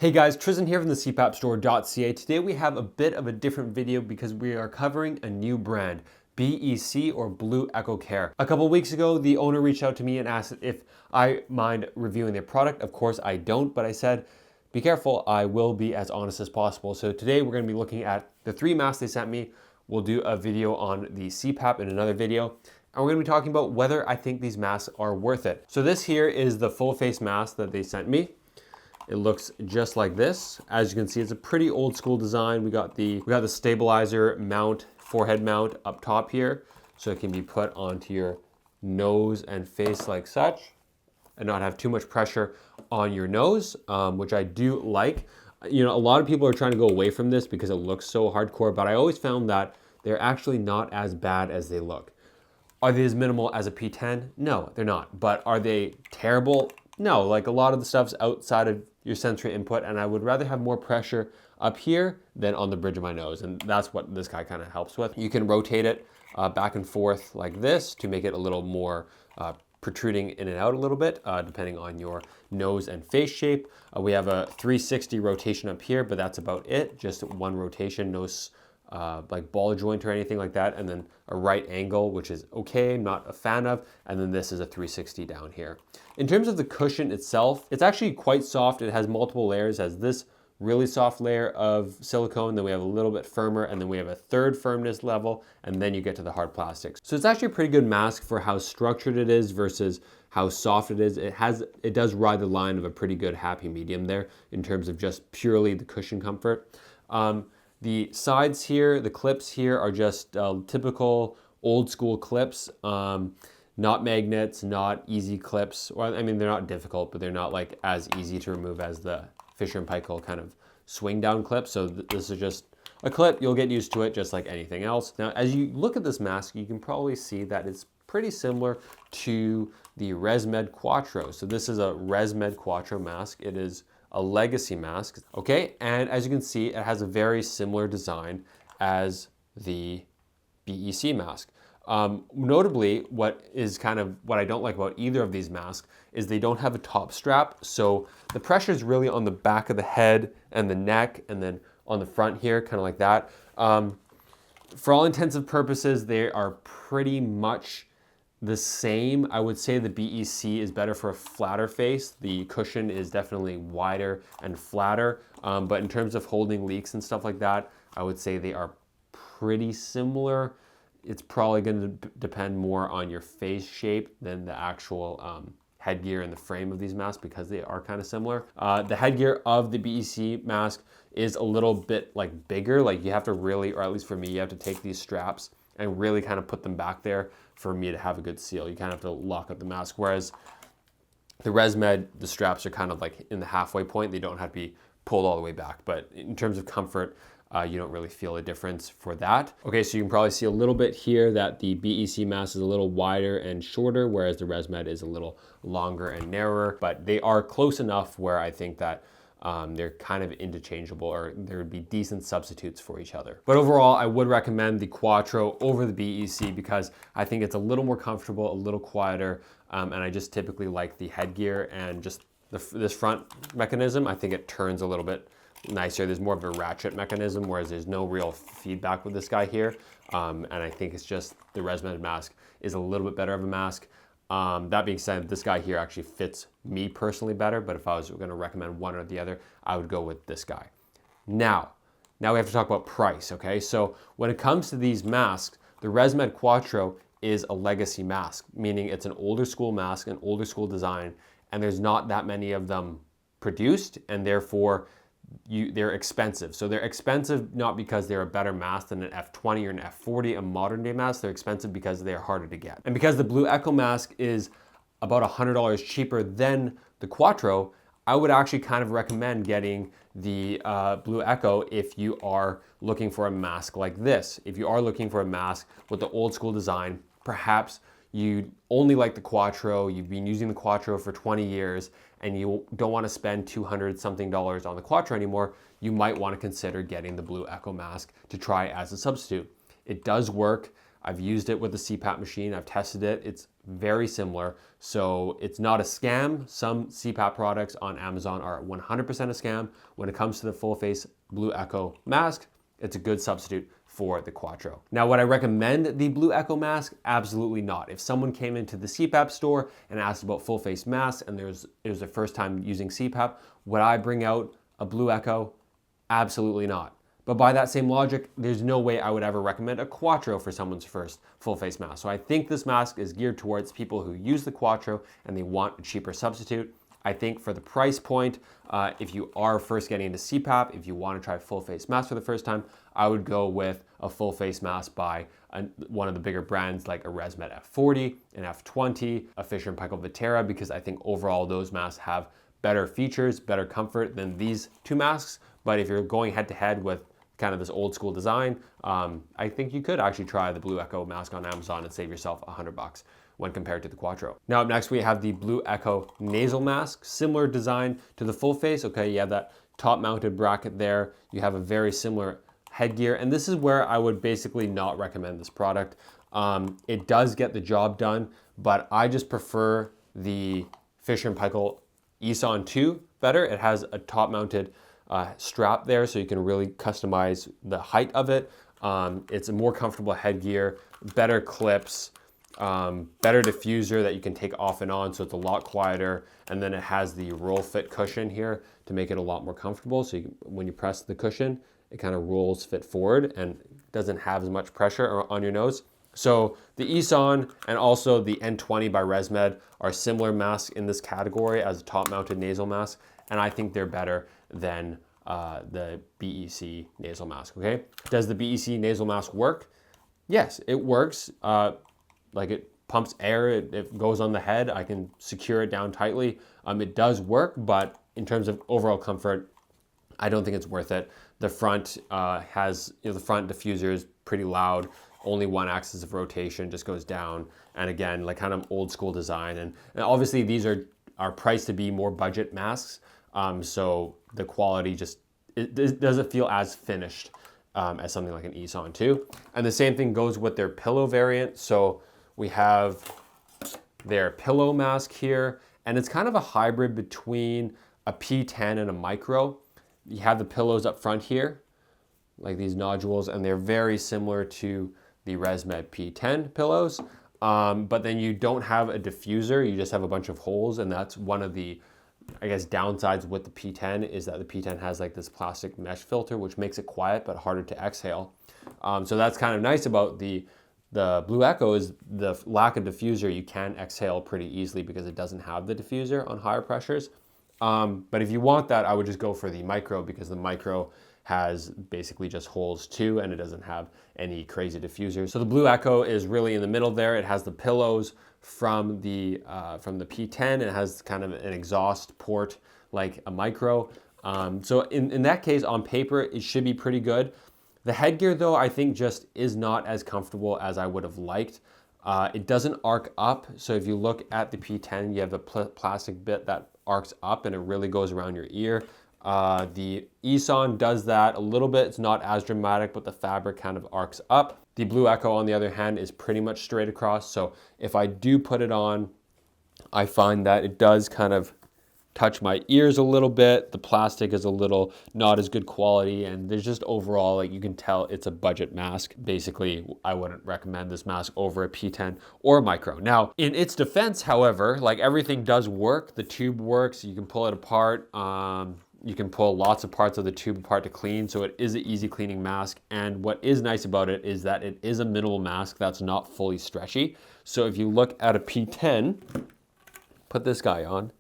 Hey guys, Tristan here from the CPAPstore.ca. Today we have a bit of a different video because we are covering a new brand, BEC or Blue Echo Care. A couple weeks ago, the owner reached out to me and asked if I mind reviewing their product. Of course I don't, but I said, be careful, I will be as honest as possible. So today we're gonna be looking at the 3 masks they sent me. We'll do a video on the CPAP in another video. And we're gonna be talking about whether I think these masks are worth it. So this here is the full face mask that they sent me. It looks just like this. As you can see, it's a pretty old school design. We got the stabilizer mount, forehead mount up top here. So it can be put onto your nose and face like such and not have too much pressure on your nose, which I do like. You know, a lot of people are trying to go away from this because it looks so hardcore, but I always found that they're actually not as bad as they look. Are they as minimal as a P10? No, they're not. But are they terrible? No, like a lot of the stuff's outside of your sensory input, and I would rather have more pressure up here than on the bridge of my nose, and that's what this guy kind of helps with. You can rotate it back and forth like this to make it a little more protruding in and out a little bit, depending on your nose and face shape. We have a 360 rotation up here, but that's about it. Just one rotation, no like ball joint or anything like that, and then a right angle, which is okay, I'm not a fan of, and then this is a 360 down here. In terms of the cushion itself, it's actually quite soft. It has multiple layers. It has this really soft layer of silicone, then we have a little bit firmer, and then we have a third firmness level, and then you get to the hard plastics. So it's actually a pretty good mask for how structured it is versus how soft it is. It does ride the line of a pretty good happy medium there in terms of just purely the cushion comfort. The sides here, the clips here are just typical old school clips, not magnets, not easy clips. Well, I mean, they're not difficult, but they're not like as easy to remove as the Fisher & Paykel kind of swing down clip. So this is just a clip, you'll get used to it just like anything else. Now, as you look at this mask, you can probably see that it's pretty similar to the ResMed Quattro. So this is a ResMed Quattro mask. It is a legacy mask, okay? And as you can see, it has a very similar design as the BEC mask. Notably, what I don't like about either of these masks is they don't have a top strap. So the pressure is really on the back of the head and the neck, and then on the front here, kind of like that. For all intents and purposes, they are pretty much the same. I would say the BEC is better for a flatter face. The cushion is definitely wider and flatter. But in terms of holding leaks and stuff like that, I would say they are pretty similar. It's probably going to depend more on your face shape than the actual headgear and the frame of these masks because they are kind of similar. The headgear of the BEC mask is a little bit like bigger. Like you have to really, or at least for me, you have to take these straps and really kind of put them back there for me to have a good seal. You kind of have to lock up the mask. Whereas the ResMed, the straps are kind of like in the halfway point. They don't have to be pulled all the way back. But in terms of comfort, you don't really feel a difference for that. Okay, so you can probably see a little bit here that the BEC mask is a little wider and shorter, whereas the ResMed is a little longer and narrower, but they are close enough where I think that they're kind of interchangeable, or there would be decent substitutes for each other. But overall, I would recommend the Quattro over the BEC because I think it's a little more comfortable, a little quieter, and I just typically like the headgear and just this front mechanism. I think it turns a little bit nicer. There's more of a ratchet mechanism, whereas there's no real feedback with this guy here. And I think it's just the ResMed mask is a little bit better of a mask. That being said, this guy here actually fits me personally better, but if I was going to recommend one or the other, I would go with this guy. Now we have to talk about price, okay? So when it comes to these masks, the ResMed Quattro is a legacy mask, meaning it's an older school mask, an older school design, and there's not that many of them produced, and therefore they're expensive. So they're expensive not because they're a better mask than an F20 or an F40, a modern day mask. They're expensive because they're harder to get. And because the Blue Echo mask is about $100 cheaper than the Quattro, I would actually kind of recommend getting the Blue Echo if you are looking for a mask like this. If you are looking for a mask with the old school design, perhaps you only like the Quattro, you've been using the Quattro for 20 years, and you don't want to spend $200 something on the Quattro anymore, you might want to consider getting the Blue Echo mask to try as a substitute. It does work. I've used it with the CPAP machine. I've tested it. It's very similar. So it's not a scam. Some CPAP products on Amazon are 100% a scam. When it comes to the full face Blue Echo mask, it's a good substitute for the Quattro. Now, would I recommend the Blue Echo mask? Absolutely not. If someone came into the CPAP store and asked about full face masks and it was their first time using CPAP, would I bring out a Blue Echo? Absolutely not. But by that same logic, there's no way I would ever recommend a Quattro for someone's first full face mask. So I think this mask is geared towards people who use the Quattro and they want a cheaper substitute. I think for the price point, if you are first getting into CPAP, if you want to try full face mask for the first time, I would go with a full face mask by one of the bigger brands like a ResMed F40, an F20, a Fisher & Paykel Vitera, because I think overall those masks have better features, better comfort than these two masks. But if you're going head to head with kind of this old school design, I think you could actually try the Blue Echo mask on Amazon and save yourself $100 when compared to the Quattro. Now up next we have the Blue Echo nasal mask, similar design to the full face. Okay, you have that top mounted bracket there. You have a very similar headgear, and this is where I would basically not recommend this product. It does get the job done, but I just prefer the Fisher & Paykel Eson 2 better. It has a top mounted strap there, so you can really customize the height of it. It's a more comfortable headgear, better clips, better diffuser that you can take off and on, so it's a lot quieter. And then it has the roll fit cushion here to make it a lot more comfortable. So when you press the cushion, it kind of rolls fit forward and doesn't have as much pressure on your nose. So the Eson and also the N20 by ResMed are similar masks in this category as a top mounted nasal mask, and I think they're better than the BEC nasal mask, okay? Does the BEC nasal mask work? Yes, it works. Like it pumps air, it goes on the head, I can secure it down tightly. It does work, but in terms of overall comfort, I don't think it's worth it. The front has, the front diffuser is pretty loud, only one axis of rotation, just goes down. And again, like kind of old school design. And obviously these are priced to be more budget masks. So the quality just, it doesn't feel as finished as something like an Eson 2. And the same thing goes with their pillow variant. So we have their pillow mask here, and it's kind of a hybrid between a P10 and a micro. You have the pillows up front here, like these nodules, and they're very similar to the ResMed P10 pillows. But then you don't have a diffuser, you just have a bunch of holes, and that's one of the, I guess, downsides with the P10 is that the P10 has like this plastic mesh filter, which makes it quiet but harder to exhale. So that's kind of nice about the Blue Echo is the lack of diffuser. You can exhale pretty easily because it doesn't have the diffuser on higher pressures. But if you want that, I would just go for the micro, because the micro has basically just holes too, and it doesn't have any crazy diffusers. So the Blue Echo is really in the middle there. It has the pillows from the P10. It has kind of an exhaust port like a micro. So in that case, on paper, it should be pretty good. The headgear though, I think just is not as comfortable as I would have liked. It doesn't arc up. So if you look at the P10, you have the plastic bit that arcs up and it really goes around your ear. The Eson does that a little bit. It's not as dramatic, but the fabric kind of arcs up. The Blue Echo, on the other hand, is pretty much straight across. So if I do put it on, I find that it does kind of touch my ears a little bit. The plastic is a little not as good quality, and there's just overall, like, you can tell it's a budget mask. Basically, I wouldn't recommend this mask over a P10 or a micro. Now, in its defense, however, like, everything does work. The tube works, you can pull it apart. You can pull lots of parts of the tube apart to clean, so it is an easy cleaning mask. And what is nice about it is that it is a minimal mask that's not fully stretchy. So if you look at a P10, put this guy on,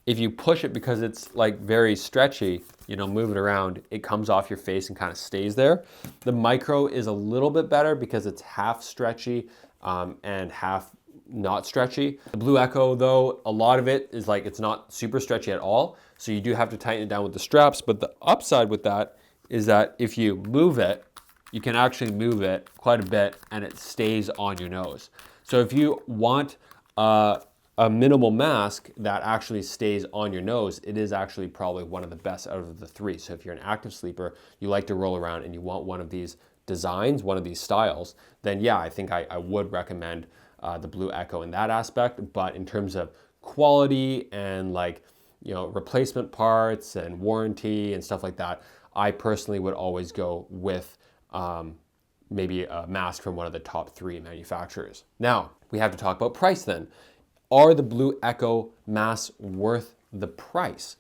if you push it, because it's like very stretchy, move it around, it comes off your face and kind of stays there. The micro is a little bit better because it's half stretchy and half not stretchy. The Blue Echo though, a lot of it is like, it's not super stretchy at all. So you do have to tighten it down with the straps. But the upside with that is that if you move it, you can actually move it quite a bit and it stays on your nose. So if you want a minimal mask that actually stays on your nose, it is actually probably one of the best out of the three. So if you're an active sleeper, you like to roll around and you want one of these designs, one of these styles, then yeah, I think I would recommend the Blue Echo in that aspect, but in terms of quality and like, replacement parts and warranty and stuff like that, I personally would always go with maybe a mask from one of the top 3 manufacturers. Now, we have to talk about price then. Are the Blue Echo masks worth the price?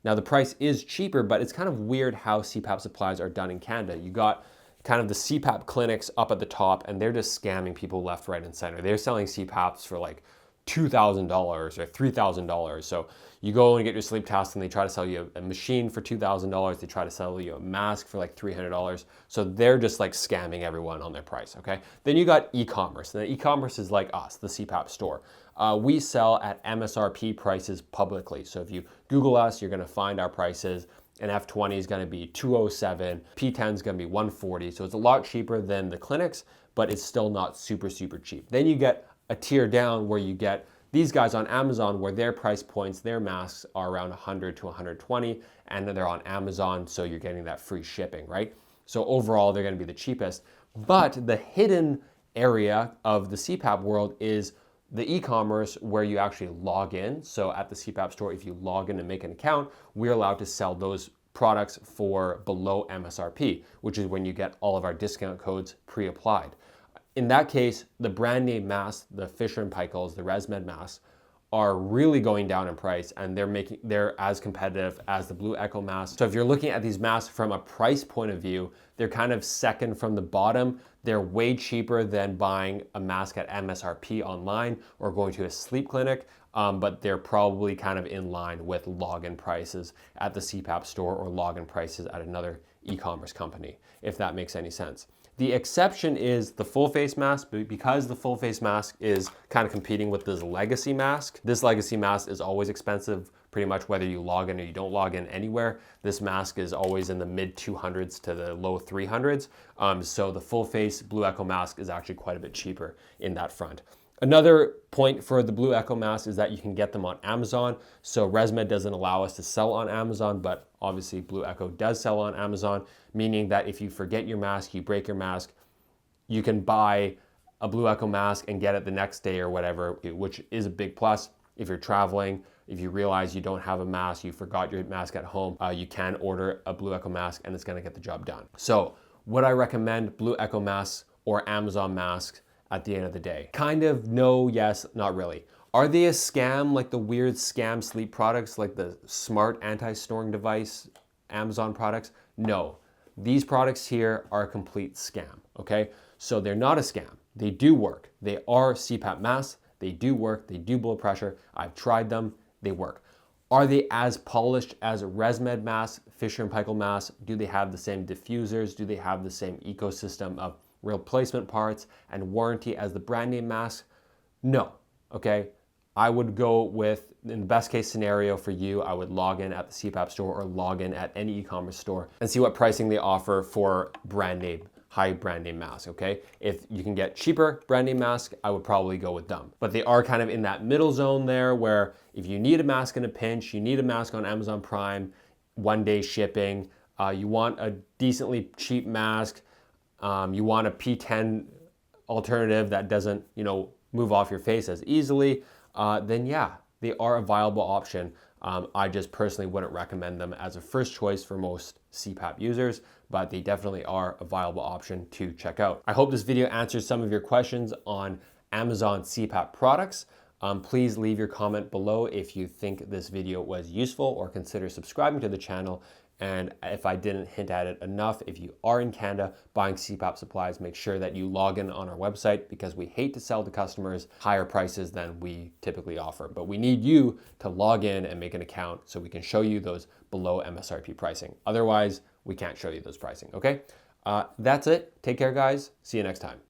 Now, the price is cheaper, but it's kind of weird how CPAP supplies are done in Canada. You got kind of the CPAP clinics up at the top, and they're just scamming people left, right, and center. They're selling CPAPs for like $2,000 or $3,000. So you go and get your sleep test and they try to sell you a machine for $2,000. They try to sell you a mask for like $300. So they're just like scamming everyone on their price, okay? Then you got e-commerce. And e-commerce is like us, the CPAP store. We sell at MSRP prices publicly. So if you Google us, you're gonna find our prices. An F20 is gonna be $207, P10 is gonna be $140. So it's a lot cheaper than the clinics, but it's still not super, super cheap. Then you get a tier down where you get these guys on Amazon, where their price points, their masks are around 100 to 120, and then they're on Amazon, so you're getting that free shipping, right? So overall, they're gonna be the cheapest. But the hidden area of the CPAP world is the e-commerce where you actually log in. So at the CPAP store, if you log in and make an account, we're allowed to sell those products for below MSRP, which is when you get all of our discount codes pre-applied. In that case, the brand name masks, the Fisher & Paykel's, the ResMed masks, are really going down in price, and they're as competitive as the Blue Echo mask. So if you're looking at these masks from a price point of view, they're kind of second from the bottom. They're way cheaper than buying a mask at MSRP online or going to a sleep clinic, but they're probably kind of in line with login prices at the CPAP store or login prices at another e-commerce company, if that makes any sense. The exception is the full face mask, because the full face mask is kind of competing with this legacy mask. This legacy mask is always expensive, pretty much whether you log in or you don't log in anywhere. This mask is always in the mid 200s to the low 300s. So the full face Blue Echo mask is actually quite a bit cheaper in that front. Another point for the Blue Echo mask is that you can get them on Amazon. So ResMed doesn't allow us to sell on Amazon, but obviously Blue Echo does sell on Amazon, meaning that if you forget your mask, you break your mask, you can buy a Blue Echo mask and get it the next day or whatever, which is a big plus. If you're traveling, if you realize you don't have a mask, you forgot your mask at home, you can order a Blue Echo mask and it's gonna get the job done. So would I recommend Blue Echo masks or Amazon masks at the end of the day? Kind of no, yes, not really. Are they a scam like the weird scam sleep products like the smart anti-snoring device Amazon products? No, these products here are a complete scam, okay? So they're not a scam. They do work. They are CPAP masks. They do work. They do blow pressure. I've tried them. They work. Are they as polished as ResMed masks, Fisher & Paykel masks? Do they have the same diffusers? Do they have the same ecosystem of replacement parts and warranty as the brand name mask? No, okay? I would go with, in the best case scenario for you, I would log in at the CPAP store or log in at any e-commerce store and see what pricing they offer for brand name, high brand name masks, okay? If you can get cheaper brand name masks, I would probably go with them. But they are kind of in that middle zone there where if you need a mask in a pinch, you need a mask on Amazon Prime, 1-day shipping, you want a decently cheap mask, you want a P10 alternative that doesn't, move off your face as easily, then yeah, they are a viable option. I just personally wouldn't recommend them as a first choice for most CPAP users, but they definitely are a viable option to check out. I hope this video answers some of your questions on Amazon CPAP products. Please leave your comment below if you think this video was useful, or consider subscribing to the channel. And if I didn't hint at it enough, if you are in Canada buying CPAP supplies, make sure that you log in on our website, because we hate to sell to customers higher prices than we typically offer. But we need you to log in and make an account so we can show you those below MSRP pricing. Otherwise, we can't show you those pricing, okay? That's it. Take care, guys. See you next time.